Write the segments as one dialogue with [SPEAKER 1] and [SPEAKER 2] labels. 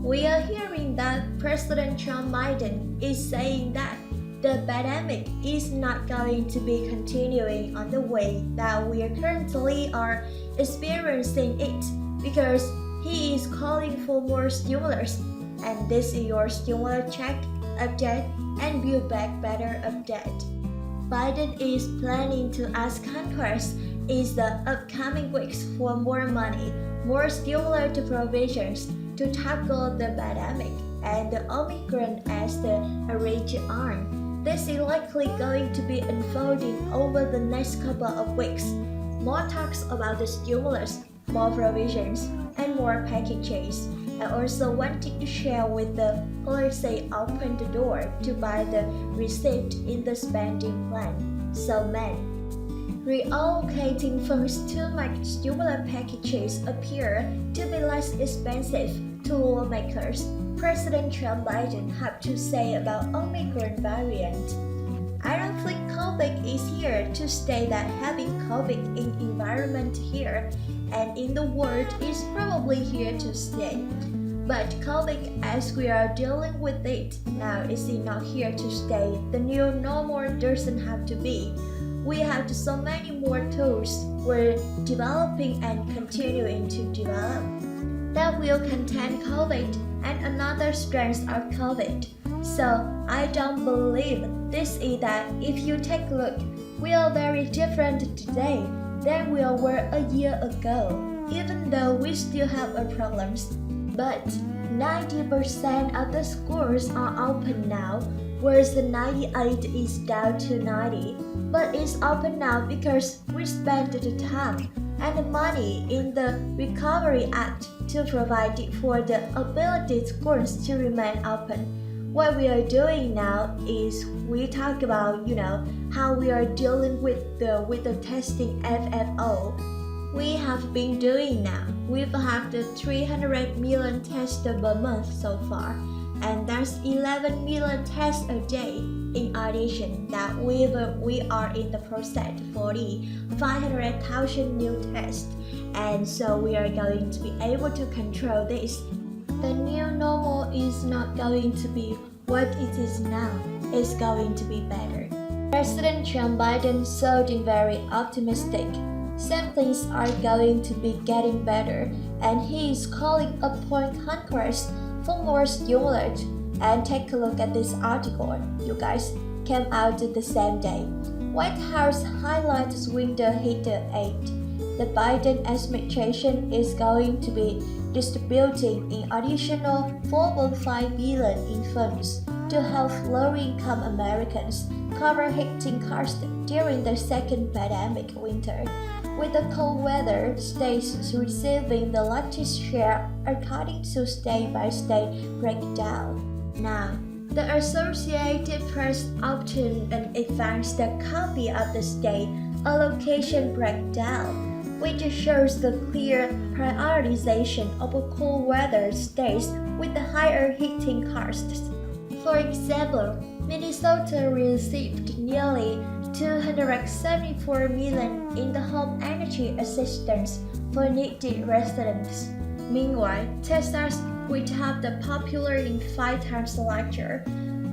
[SPEAKER 1] We are hearing that President Trump Biden is saying that the pandemic is not going to be continuing on the way that we currently are experiencing it because he is calling for more stimulus. And this is your stimulus check update and Build Back Better update. Biden is planning to ask Congress in the upcoming weeks for more money, more stimulus provisions to tackle the pandemic and the Omicron as the raging arm. This is likely going to be unfolding over the next couple of weeks. More talks about the stimulus, more provisions, and more packages. I also wanted to share with the policy open the door to buy the receipt in the spending plan. So man, reallocating funds to make stimulus packages appear to be less expensive to lawmakers. President Trump Biden have to say about Omicron variant. I don't think COVID is here to stay, that having COVID in environment here and in the world is probably here to stay. But COVID, as we are dealing with it now, is not here to stay. The new normal doesn't have to be. We have so many more tools we're developing and continuing to develop that will contain COVID and another strength of COVID. So I don't believe this is that if you take a look, we are very different today than we were a year ago, even though we still have our problems. But 90% of the schools are open now, whereas the 98 is down to 90. But it's open now because we spent the time and the money in the Recovery Act to provide for the ability schools to remain open. What we are doing now is we talk about, how we are dealing with the testing FFO. We have been doing now. We've had the 300 million tests per month so far, and that's 11 million tests a day. In addition, that we are in the process for the 500,000 new tests, and so we are going to be able to control this. The new normal is not going to be what it is now. It's going to be better. President Trump Biden sounding very optimistic. Some things are going to be getting better, and he is calling upon Congress for more stimulus. And take a look at this article, you guys, came out the same day. White House highlights window heater aid. The Biden administration is going to be distributing an additional $4.5 billion in funds to help low-income Americans cover heating costs during the second pandemic winter, with the cold weather states receiving the largest share according to state-by-state breakdown. Now, the Associated Press obtained an advanced copy of the state allocation breakdown, which shows the clear prioritization of cold weather states with the higher heating costs. For example, Minnesota received nearly $274 million in the home energy assistance for needy residents. Meanwhile, Texas, which have the population 5 times larger,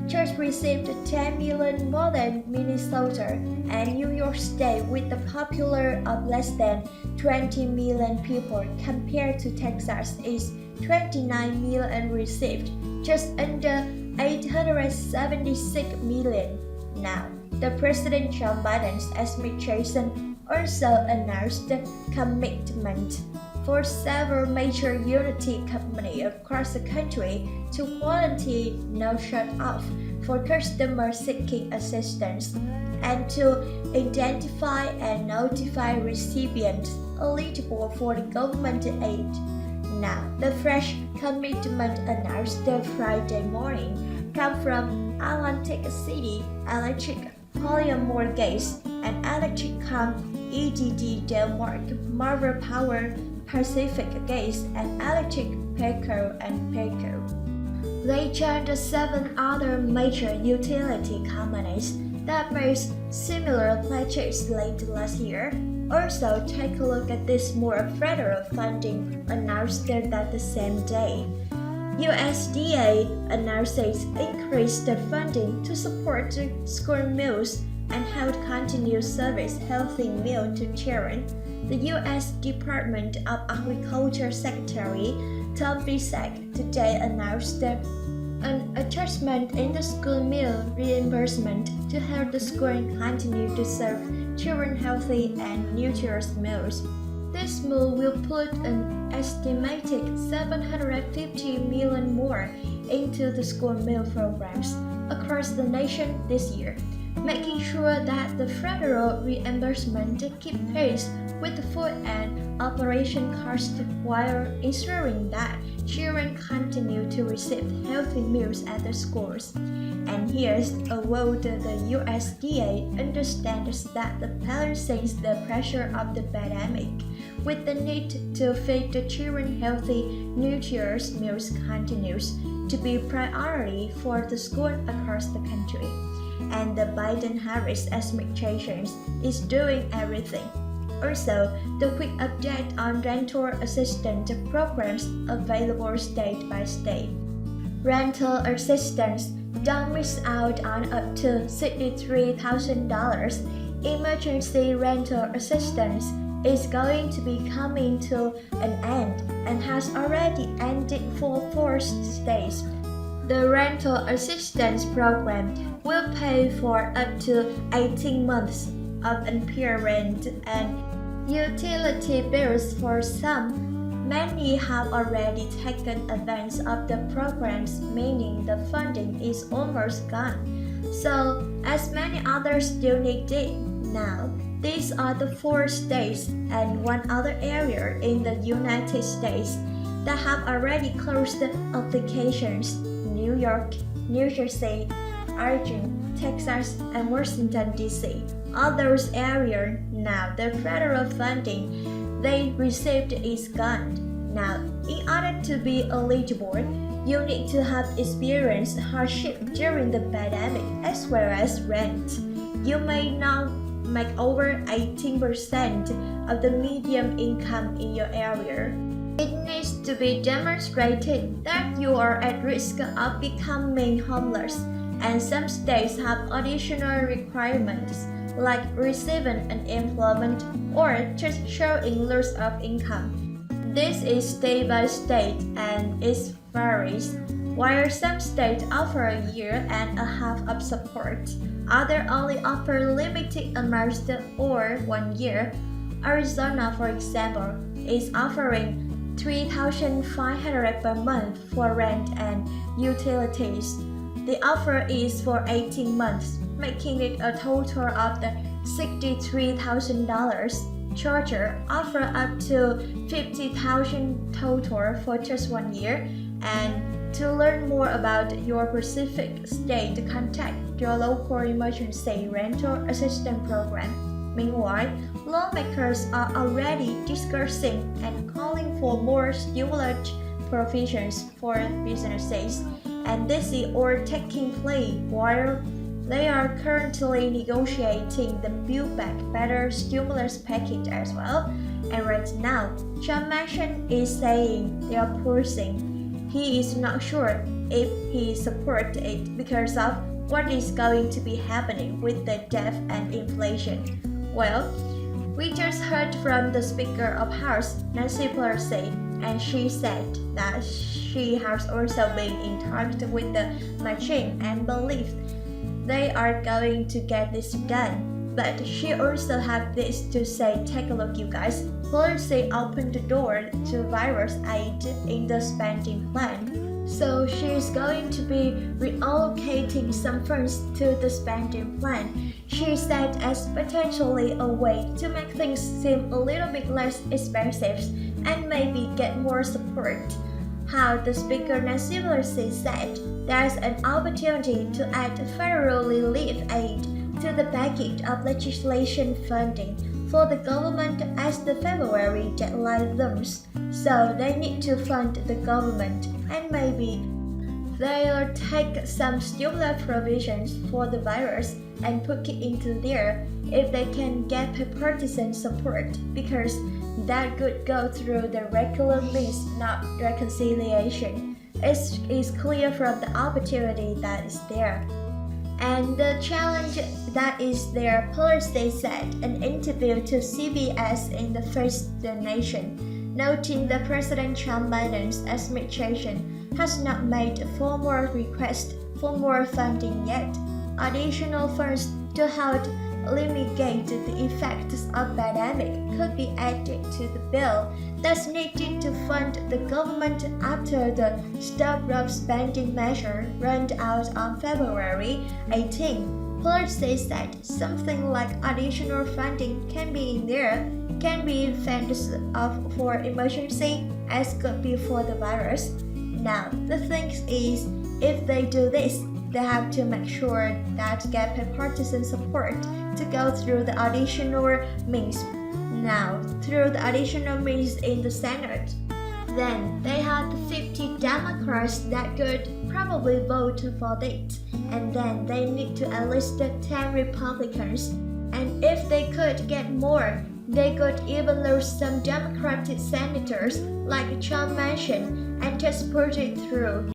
[SPEAKER 1] just received $10 million more than Minnesota, and New York State, with the population of less than 20 million people compared to Texas, is 29 million received, just under 876 million. Now, the President Trump Biden's administration also announced a commitment for several major utility companies across the country to quarantine no shut-off for customers seeking assistance and to identify and notify recipients eligible for the government aid. Now, the fresh commitment announced Friday morning comes from Atlantic City Electric, Helium Mortgage, and Electricom EDD Denmark, Marvel Power, Pacific Gas, and Electric Payco and Payco. They joined the 7 other major utility companies that made similar pledges late last year. Also, take a look at this more federal funding announced that the same day. USDA announces increased funding to support school meals and held continued service healthy meal to children. The U.S. Department of Agriculture Secretary Tom Vilsack today announced an adjustment in the school meal reimbursement to help the school continue to serve children healthy and nutritious meals. This move will put an estimated $750 million more into the school meal programs across the nation this year, making sure that the federal reimbursement keep pace with the food and operation costs while ensuring that children continue to receive healthy meals at the schools. And here's a word the USDA understands that the balances the pressure of the pandemic with the need to feed the children healthy, nutritious meals continues to be a priority for the schools across the country. And the Biden-Harris administration is doing everything. Also, the quick update on rental assistance programs available state by state. Rental assistance don't miss out on up to $63,000. Emergency rental assistance is going to be coming to an end and has already ended for 4 states. The rental assistance program will pay for up to 18 months of unpaid rent and utility bills for some. Many have already taken advantage of the programs, meaning the funding is almost gone. So, as many others still need it now, these are the 4 states and one other area in the United States that have already closed the applications: New York, New Jersey, Oregon, Texas, and Washington, D.C. All those areas now the federal funding they received is gone. Now, in order to be eligible, you need to have experienced hardship during the pandemic as well as rent. You may now make over 18% of the median income in your area. It needs to be demonstrated that you are at risk of becoming homeless, and some states have additional requirements like receiving unemployment or just showing loss of income. This is state by state and it varies. While some states offer a year and a half of support, others only offer limited amounts or 1 year. Arizona, for example, is offering $3,500 per month for rent and utilities. The offer is for 18 months, making it a total of $63,000. Georgia offers up to $50,000 total for just 1 year. And to learn more about your specific state, contact your local emergency rental assistance program. Meanwhile, lawmakers are already discussing and calling for more stimulus provisions for businesses, and this is all taking place while they are currently negotiating the Build Back Better stimulus package as well. And right now, John Manchin is saying they are pushing. He is not sure if he supports it because of what is going to be happening with the debt and inflation. Well, we just heard from the Speaker of House, Nancy Pelosi, and she said that she has also been in touch with the Manchin and believes they are going to get this done. But she also had this to say: take a look, you guys. Pelosi opened the door to virus aid in the spending plan. So she is going to be reallocating some funds to the spending plan. She said as potentially a way to make things seem a little bit less expensive and maybe get more support. How the Speaker Nancy Pelosi said there's an opportunity to add federal relief aid to the package of legislation funding for the government as the February deadline looms. So they need to fund the government, and maybe they'll take some stimulus provisions for the virus and put it into there if they can get bipartisan support, because that could go through the regular means, not reconciliation. It's clear from the opportunity that is there. And the challenge that is there, Pelosi said in an interview to CBS in the Face the Nation, noting that President Trump Biden's administration has not made a formal request for more funding yet. Additional funds to help mitigate the effects of the pandemic could be added to the bill that's needed to fund the government after the stop-up spending measure ran out on February 18. Pelosi said something like additional funding can be funds for emergency as could be for the virus. Now, the thing is, if they do this, they have to make sure that get bipartisan support to go through the additional means. Now, through the additional means in the Senate, then they had 50 Democrats that could probably vote for it, and then they need to enlist 10 Republicans. And if they could get more, they could even lose some Democratic senators, like Trump mentioned, and just push it through.